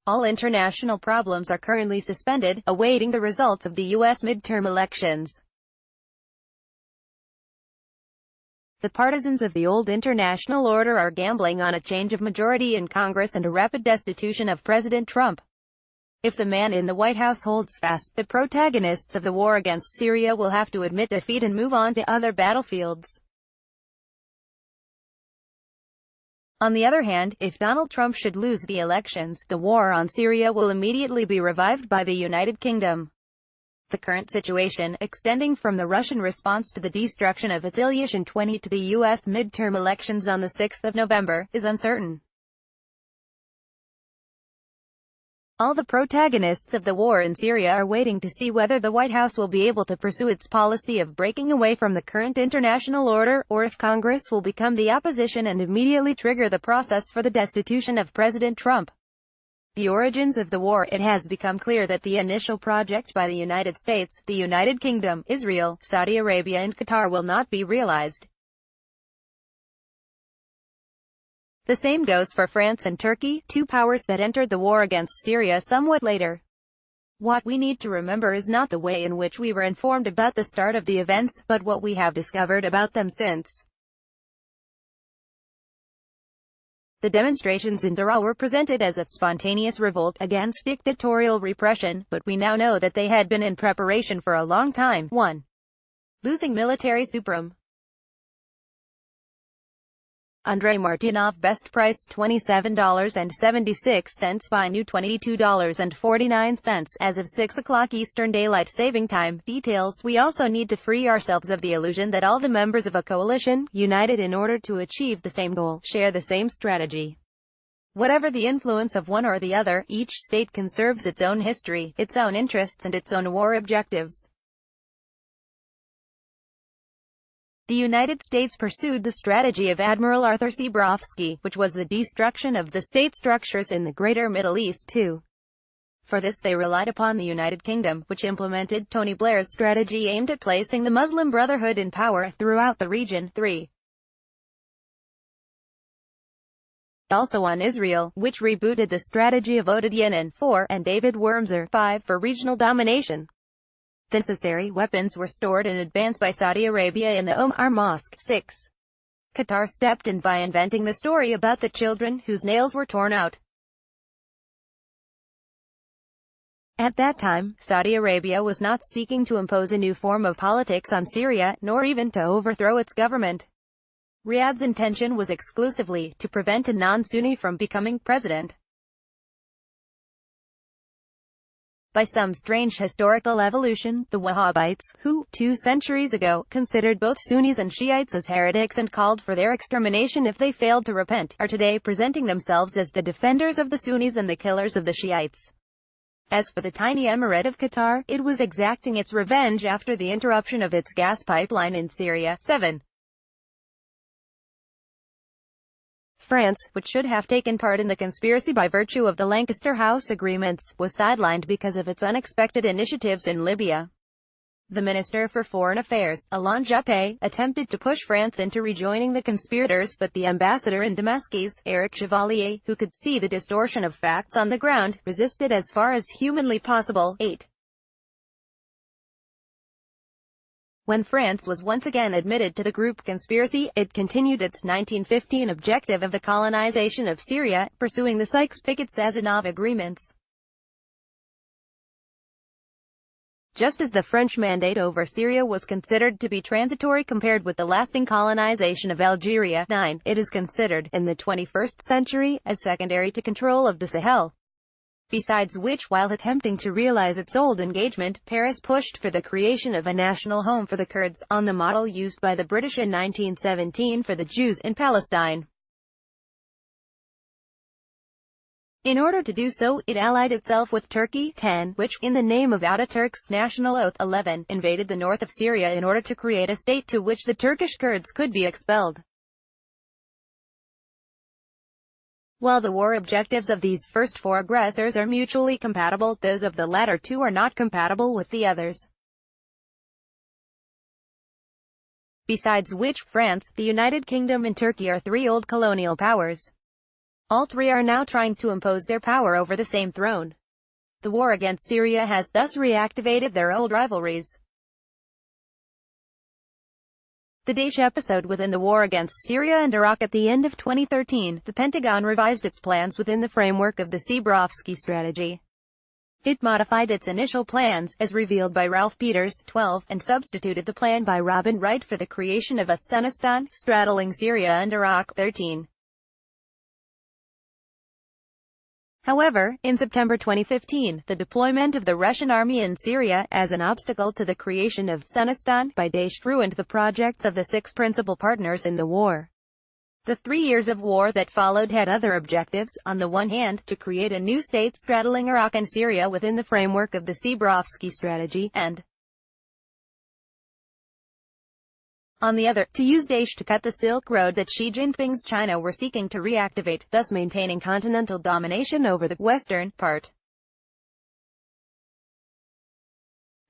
All international problems are currently suspended, awaiting the results of the U.S. midterm elections. The partisans of the old international order are gambling on a change of majority in Congress and a rapid destitution of President Trump. If the man in the White House holds fast, the protagonists of the war against Syria will have to admit defeat and move on to other battlefields. On the other hand, if Donald Trump should lose the elections, the war on Syria will immediately be revived by the United Kingdom. The current situation, extending from the Russian response to the destruction of its Ilyushin 20 to the U.S. midterm elections on the 6th of November, is uncertain. All the protagonists of the war in Syria are waiting to see whether the White House will be able to pursue its policy of breaking away from the current international order, or if Congress will become the opposition and immediately trigger the process for the destitution of President Trump. The origins of the war. It has become clear that the initial project by the United States, the United Kingdom, Israel, Saudi Arabia and Qatar will not be realized. The same goes for France and Turkey, two powers that entered the war against Syria somewhat later. What we need to remember is not the way in which we were informed about the start of the events, but what we have discovered about them since. The demonstrations in Daraa were presented as a spontaneous revolt against dictatorial repression, but we now know that they had been in preparation for a long time. 1. Losing military supreme. Andrei Martynov, best price $27.76, buy new $22.49, as of 6 o'clock Eastern Daylight Saving Time. Details. We also need to free ourselves of the illusion that all the members of a coalition, united in order to achieve the same goal, share the same strategy. Whatever the influence of one or the other, each state conserves its own history, its own interests and its own war objectives. The United States pursued the strategy of Admiral Arthur C. Brofsky, which was the destruction of the state structures in the Greater Middle East too. For this they relied upon the United Kingdom, which implemented Tony Blair's strategy aimed at placing the Muslim Brotherhood in power throughout the region. 3. Also on Israel, which rebooted the strategy of Oded Yenin. 4. And David Wurmser. 5. For regional domination. The necessary weapons were stored in advance by Saudi Arabia in the Omar Mosque. 6. Qatar stepped in by inventing the story about the children whose nails were torn out. At that time, Saudi Arabia was not seeking to impose a new form of politics on Syria, nor even to overthrow its government. Riyadh's intention was exclusively to prevent a non-Sunni from becoming president. By some strange historical evolution, the Wahhabites, who, 2 centuries ago, considered both Sunnis and Shiites as heretics and called for their extermination if they failed to repent, are today presenting themselves as the defenders of the Sunnis and the killers of the Shiites. As for the tiny emirate of Qatar, it was exacting its revenge after the interruption of its gas pipeline in Syria. 7. France, which should have taken part in the conspiracy by virtue of the Lancaster House agreements, was sidelined because of its unexpected initiatives in Libya. The Minister for Foreign Affairs, Alain Juppé, attempted to push France into rejoining the conspirators, but the ambassador in Damascus, Eric Chevalier, who could see the distortion of facts on the ground, resisted as far as humanly possible. 8. When France was once again admitted to the group conspiracy, it continued its 1915 objective of the colonization of Syria, pursuing the Sykes-Picot-Sazonov agreements. Just as the French mandate over Syria was considered to be transitory compared with the lasting colonization of Algeria. 9. It is considered, in the 21st century, as secondary to control of the Sahel. Besides which, while attempting to realize its old engagement, Paris pushed for the creation of a national home for the Kurds, on the model used by the British in 1917 for the Jews in Palestine. In order to do so, it allied itself with Turkey. 10, which, in the name of Ataturk's national oath. 11, invaded the north of Syria in order to create a state to which the Turkish Kurds could be expelled. While the war objectives of these first 4 aggressors are mutually compatible, those of the latter 2 are not compatible with the others. Besides which, France, the United Kingdom and Turkey are three old colonial powers. All three are now trying to impose their power over the same throne. The war against Syria has thus reactivated their old rivalries. The Daesh episode. Within the war against Syria and Iraq at the end of 2013, the Pentagon revised its plans within the framework of the Syria strategy. It modified its initial plans, as revealed by Ralph Peters, 12, and substituted the plan by Robin Wright for the creation of Afghanistan, straddling Syria and Iraq, 13. However, in September 2015, the deployment of the Russian army in Syria, as an obstacle to the creation of Afghanistan by Daesh, ruined the projects of the six principal partners in the war. The 3 years of war that followed had other objectives: on the one hand, to create a new state straddling Iraq and Syria within the framework of the Syria strategy, and on the other, to use Daesh to cut the Silk Road that Xi Jinping's China were seeking to reactivate, thus maintaining continental domination over the western part.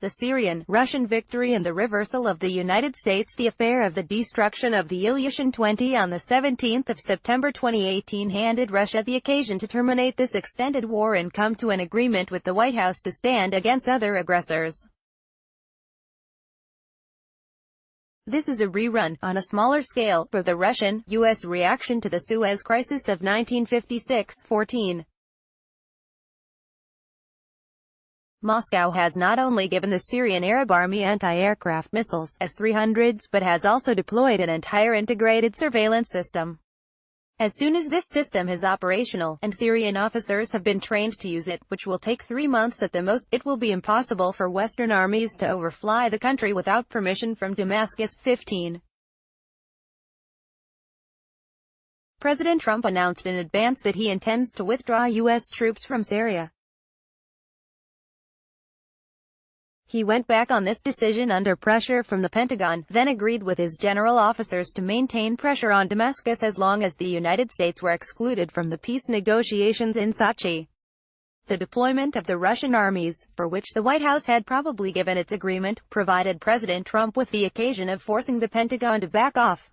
The Syrian-Russian victory and the reversal of the United States. The affair of the destruction of the Ilyushin 20 on the 17th of September 2018 handed Russia the occasion to terminate this extended war and come to an agreement with the White House to stand against other aggressors. This is a rerun, on a smaller scale, for the Russian-US reaction to the Suez Crisis of 1956-14. Moscow has not only given the Syrian Arab Army anti-aircraft missiles, S-300s, but has also deployed an entire integrated surveillance system. As soon as this system is operational, and Syrian officers have been trained to use it, which will take 3 months at the most, it will be impossible for Western armies to overfly the country without permission from Damascus. 15. President Trump announced in advance that he intends to withdraw U.S. troops from Syria. He went back on this decision under pressure from the Pentagon, then agreed with his general officers to maintain pressure on Damascus as long as the United States were excluded from the peace negotiations in Sochi. The deployment of the Russian armies, for which the White House had probably given its agreement, provided President Trump with the occasion of forcing the Pentagon to back off.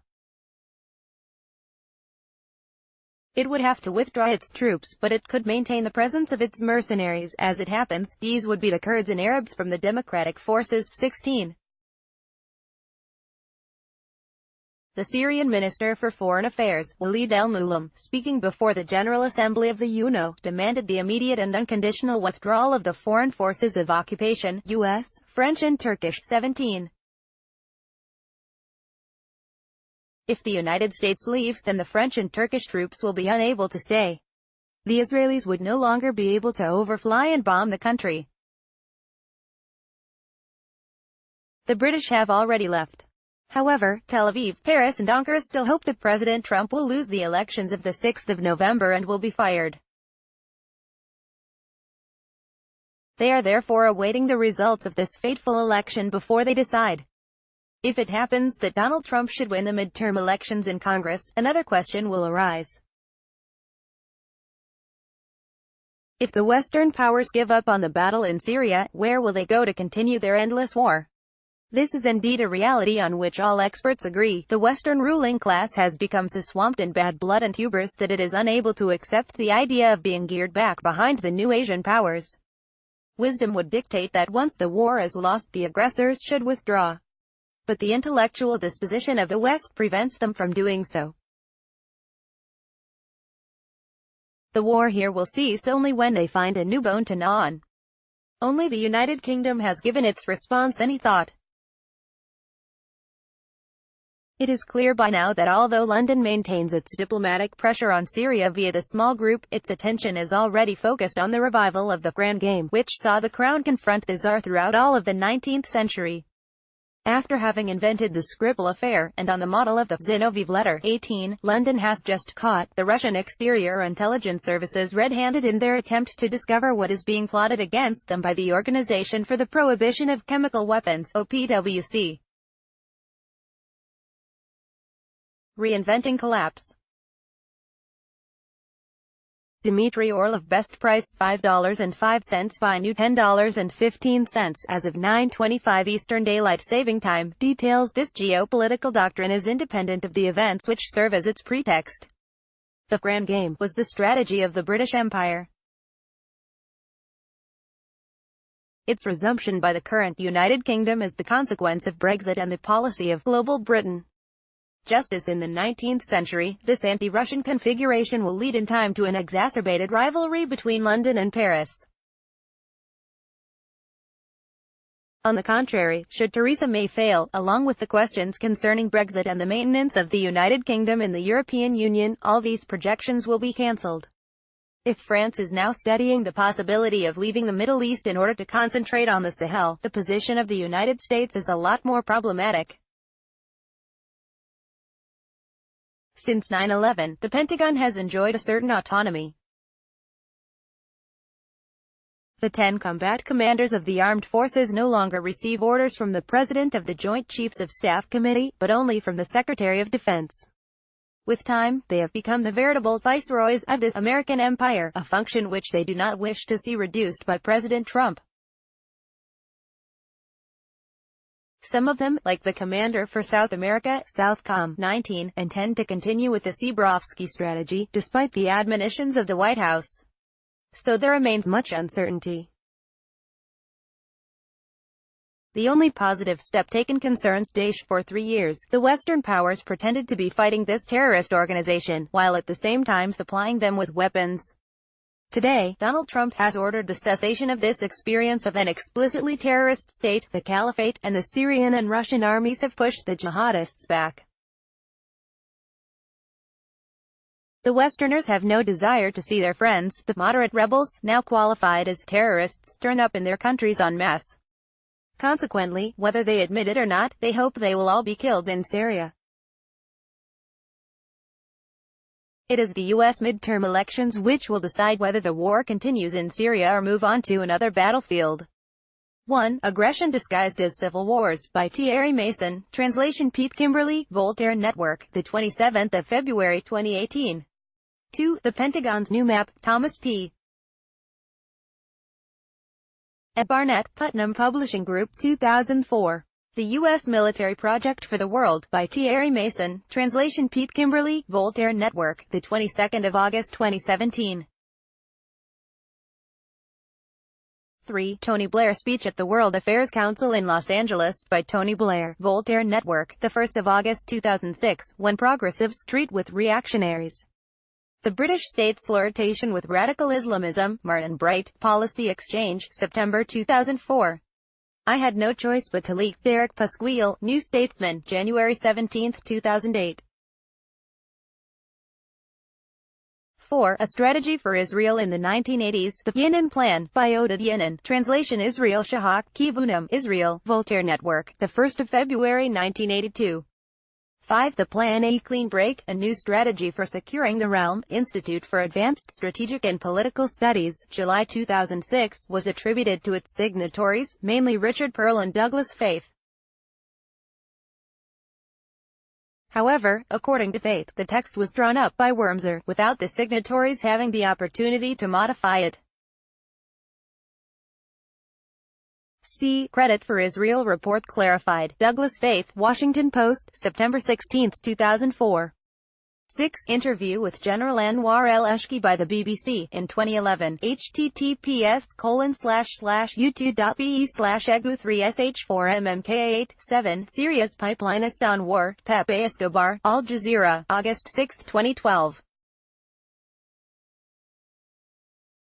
It would have to withdraw its troops, but it could maintain the presence of its mercenaries. As it happens, these would be the Kurds and Arabs from the Democratic Forces. 16. The Syrian Minister for Foreign Affairs, Walid el-Muallem, speaking before the General Assembly of the UN, demanded the immediate and unconditional withdrawal of the foreign forces of occupation, U.S., French and Turkish. 17. If the United States leave, then the French and Turkish troops will be unable to stay. The Israelis would no longer be able to overfly and bomb the country. The British have already left. However, Tel Aviv, Paris and Ankara still hope that President Trump will lose the elections of the 6th of November and will be fired. They are therefore awaiting the results of this fateful election before they decide. If it happens that Donald Trump should win the midterm elections in Congress, another question will arise. If the Western powers give up on the battle in Syria, where will they go to continue their endless war? This is indeed a reality on which all experts agree. The Western ruling class has become so swamped in bad blood and hubris that it is unable to accept the idea of being geared back behind the new Asian powers. Wisdom would dictate that once the war is lost, the aggressors should withdraw. But the intellectual disposition of the West prevents them from doing so. The war here will cease only when they find a new bone to gnaw on. Only the United Kingdom has given its response any thought. It is clear by now that although London maintains its diplomatic pressure on Syria via the small group, its attention is already focused on the revival of the Grand Game, which saw the Crown confront the Tsar throughout all of the 19th century. After having invented the Skripal affair, and on the model of the Zinoviev letter, 18, London has just caught the Russian exterior intelligence services red-handed in their attempt to discover what is being plotted against them by the Organization for the Prohibition of Chemical Weapons, OPWC. Reinventing collapse. Dmitry Orlov best price $5.05 by new $10.15 as of 9:25 Eastern Daylight Saving Time, details this geopolitical doctrine is independent of the events which serve as its pretext. The Grand Game was the strategy of the British Empire. Its resumption by the current United Kingdom is the consequence of Brexit and the policy of global Britain. Just as in the 19th century, this anti-Russian configuration will lead in time to an exacerbated rivalry between London and Paris. On the contrary, should Theresa May fail, along with the questions concerning Brexit and the maintenance of the United Kingdom in the European Union, all these projections will be cancelled. If France is now studying the possibility of leaving the Middle East in order to concentrate on the Sahel, the position of the United States is a lot more problematic. Since 9/11, the Pentagon has enjoyed a certain autonomy. The 10 combat commanders of the armed forces no longer receive orders from the President of the Joint Chiefs of Staff Committee, but only from the Secretary of Defense. With time, they have become the veritable viceroys of this American empire, a function which they do not wish to see reduced by President Trump. Some of them, like the commander for South America, Southcom 19, intend to continue with the Seabrovsky strategy, despite the admonitions of the White House. So there remains much uncertainty. The only positive step taken concerns Daesh. For 3 years, the Western powers pretended to be fighting this terrorist organization, while at the same time supplying them with weapons. Today, Donald Trump has ordered the cessation of this experience of an explicitly terrorist state, the Caliphate, and the Syrian and Russian armies have pushed the jihadists back. The Westerners have no desire to see their friends, the moderate rebels, now qualified as terrorists, turn up in their countries en masse. Consequently, whether they admit it or not, they hope they will all be killed in Syria. It is the U.S. midterm elections which will decide whether the war continues in Syria or move on to another battlefield. 1. Aggression disguised as civil wars, by Thierry Mason, translation Pete Kimberly, Voltaire Network, the 27th of February 2018. 2. The Pentagon's New Map, Thomas P. Barnett, Putnam Publishing Group, 2004. The U.S. Military Project for the World, by Thierry Mason, translation Pete Kimberly, Voltaire Network, the 22nd of August 2017. 3. Tony Blair Speech at the World Affairs Council in Los Angeles, by Tony Blair, Voltaire Network, the 1st of August 2006, when progressives treat with reactionaries. The British state's flirtation with radical Islamism, Martin Bright, Policy Exchange, September 2004. I had no choice but to leak. Derek Pasquille, New Statesman, January 17, 2008. 4. A Strategy for Israel in the 1980s, The Yenin Plan, by Oded Yenin, translation Israel Shahak, Kivunam, Israel, Voltaire Network, the 1st of February 1982. 5. The Plan A Clean Break, A New Strategy for Securing the Realm, Institute for Advanced Strategic and Political Studies, July 2006, was attributed to its signatories, mainly Richard Pearl and Douglas Faith. However, according to Faith, the text was drawn up by Wormser, without the signatories having the opportunity to modify it. See, Credit for Israel Report Clarified, Douglas Faith, Washington Post, September 16, 2004. 6. Interview with General Anwar el-Eshki by the BBC, in 2011, https://youtube.be/egu3sh4mmka8, 7. Syria's Pipelinist on War, Pepe Escobar, Al Jazeera, August 6, 2012.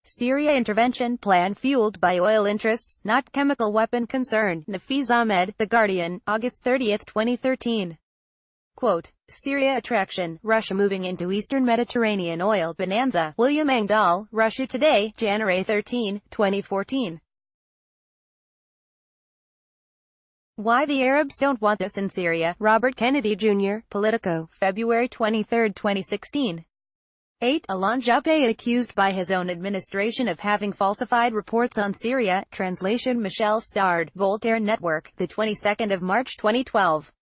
Syria intervention plan fueled by oil interests, not chemical weapon concern, Nafiz Ahmed, The Guardian, August 30, 2013. Quote, Syria attraction, Russia moving into Eastern Mediterranean oil bonanza, William Engdahl, Russia Today, January 13, 2014. Why the Arabs Don't Want Us in Syria, Robert Kennedy Jr., Politico, February 23, 2016. 8. Alain Juppé accused by his own administration of having falsified reports on Syria, translation Michel Stard, Voltaire Network, the 22nd of March 2012.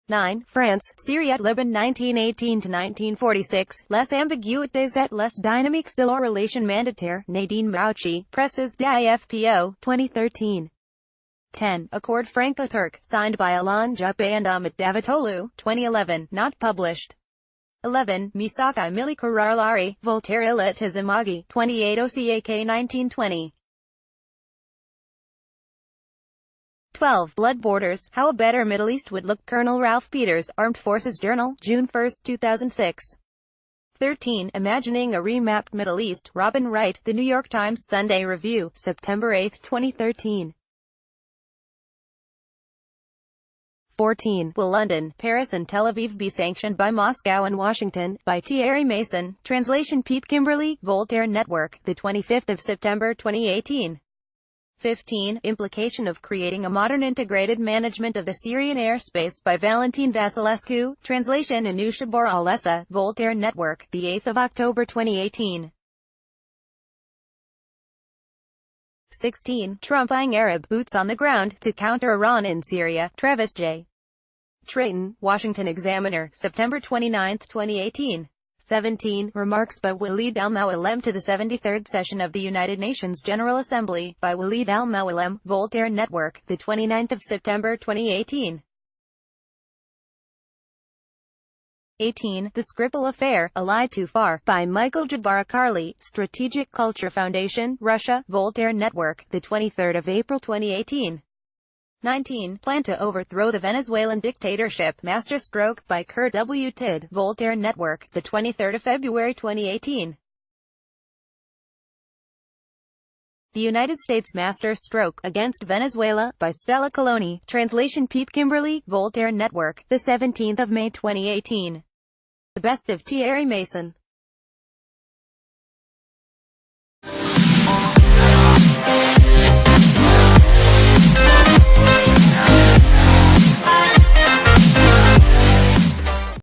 9. France, Syria, Lebanon 1918–1946, Les ambiguïtés et les dynamiques de la relation mandataire, Nadine Mauchi, Presses d'IFPO, 2013. 10. Accord Franco-Turk, signed by Alain Juppé and Ahmet Davutoglu, 2011, not published. 11. Misaki Mili Kararlari, Voltaire et Tizimagi, 28 OCAK 1920. 12. Blood Borders, How a Better Middle East Would Look, Colonel Ralph Peters, Armed Forces Journal, June 1, 2006. 13. Imagining a Remapped Middle East, Robin Wright, The New York Times Sunday Review, September 8, 2013. 14. Will London, Paris and Tel Aviv be sanctioned by Moscow and Washington? By Thierry Mason. Translation Pete Kimberly, Voltaire Network, the 25th of September 2018. 15. Implication of creating a modern integrated management of the Syrian airspace by Valentin Vasilescu. Translation Anusha Boralesa, Voltaire Network, the 8th of October 2018. 16. Trump eyeing Arab boots on the ground to counter Iran in Syria. Travis J. Trayton, Washington Examiner, September 29, 2018. 17. Remarks by Walid al-Mualem to the 73rd session of the United Nations General Assembly, by Walid al-Mualem, Voltaire Network, the 29th of September 2018. 18. The Skripal Affair, A Lie Too Far, by Michael Jabarakarli, Strategic Culture Foundation, Russia, Voltaire Network, the 23rd of April 2018. 19. Plan to Overthrow the Venezuelan Dictatorship, Masterstroke, by Kurt W. Tidd, Voltaire Network, the 23rd of February 2018. The United States Masterstroke, Against Venezuela, by Stella Coloni, translation Pete Kimberly, Voltaire Network, the 17th of May 2018. The Best of Thierry Mason.